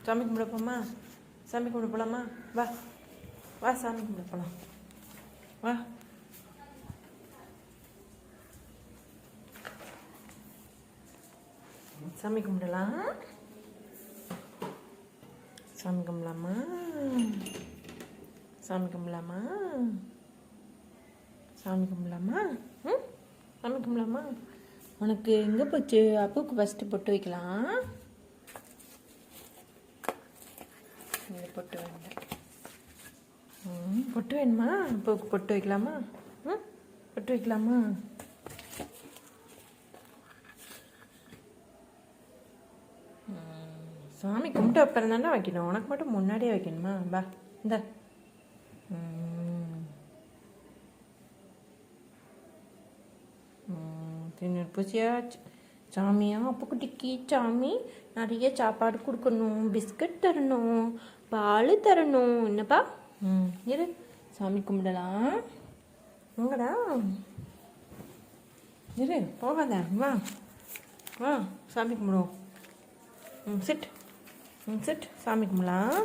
சாமி கும்பிட போமா? சாமி கும்பிட போகலாமா? வா வா, சாமி கும்பிட போகலாம். வா. சாமி கும்பிடலாம். சாமி கும்பிடலாமா? சாமி கும்பிடலாமா? சாமி கும்பிடலாமா? ம், சாமி கும்பிடலாமா? உனக்கு எங்கே போச்சு? அப்புக்கு ஃபஸ்ட்டு பொட்டு வைக்கலாம். இங்கே பொட்டு வேண்டாம். பொட்டு வேணுமா? அப்புக்கு பொட்டு வைக்கலாமா? ம், பொட்டு வைக்கலாமா? சாமி கும்பிட்டு அப்புறம் தானே வைக்கணும். உனக்கு மட்டும் முன்னாடியே வைக்கணுமா? பா இந்த தின்னு பூச்சியாச்சு. சாமியா அப்புக்குட்டிக்கு சாமி நிறைய சாப்பாடு கொடுக்கணும், பிஸ்கட் தரணும், பால் தரணும். என்னப்பா? இரு, சாமி கும்பிடலாம். எங்கடா? இரு, போகாத. வா வா, சாமி கும்பிடுவோம். சிட் சிட், சாமி கும்பிடலாம்.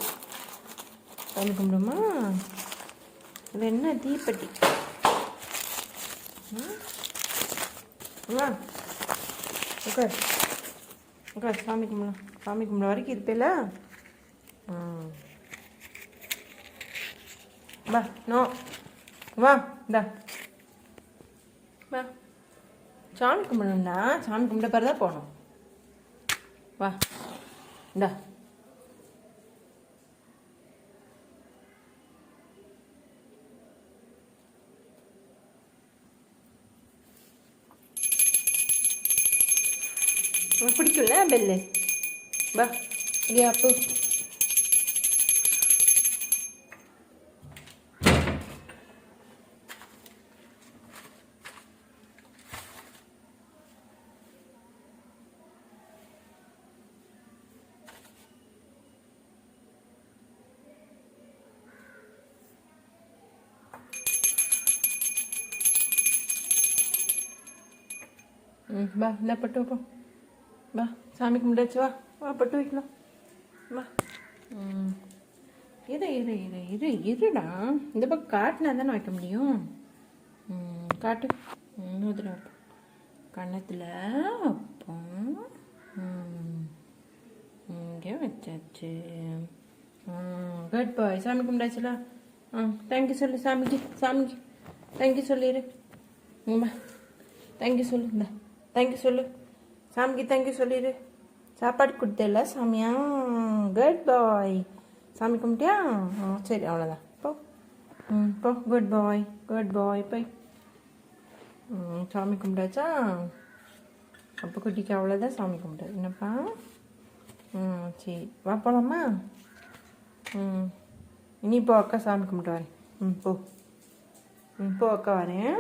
சாமி கும்பிடுமா? இது என்ன தீப்பெட்டி? வா உட்கார் உட்கார், சாமி கும்பிடலாம். சாமி கும்பிட வரைக்கும் இருப்பேல. வா. நோ, வா. இந்தா வா. சாமி கும்பிடணும்னா சாமி கும்பிட பிறகு தான் போகணும். வா. இந்தா உனக்கு பிடிக்கும்ல பெல்லு? வா இல்லையா அப்போ? வா, இந்த பட்டு வைப்போம். வா, சாமி கும்பிட்டாச்சு. வா வா, பட்டு வைக்கலாம். வா. இரு இரு இரு இரு இருடா. இந்த பக்கம் காட்டினா தானே வைக்க முடியும். காட்டு. ஊதுற வைப்போம் கன்னத்தில் வைப்போம். இங்கே வச்சாச்சு. குட் பாய். சாமி கும்பிட்டாச்சுல? தேங்க்யூ சொல்லு சாமிக்கு. சாமிக்கு தேங்க்யூ சொல்லிடு. வா, தேங்க்யூ சொல்லு. இந்த தேங்க்யூ சொல்லு சாமிக்கு. தேங்க்யூ சொல்லிடு. சாப்பாடு கொடுத்தல சாமியா? குட் பாய். சாமி கும்பிட்டியா? சரி, அவ்வளோதான். போ. போ, குட் பாய். குட் பாய். போய். சாமி கும்பிட்டாச்சா? அப்போ குட்டிக்கு அவ்வளோதான் சாமி கும்பிட்டாரு. என்னப்பா? சரி, வா போகலாமா? இனி போ, அக்கா சாமி கும்பிட்டு வரேன். போ. போ, அக்கா வரேன்.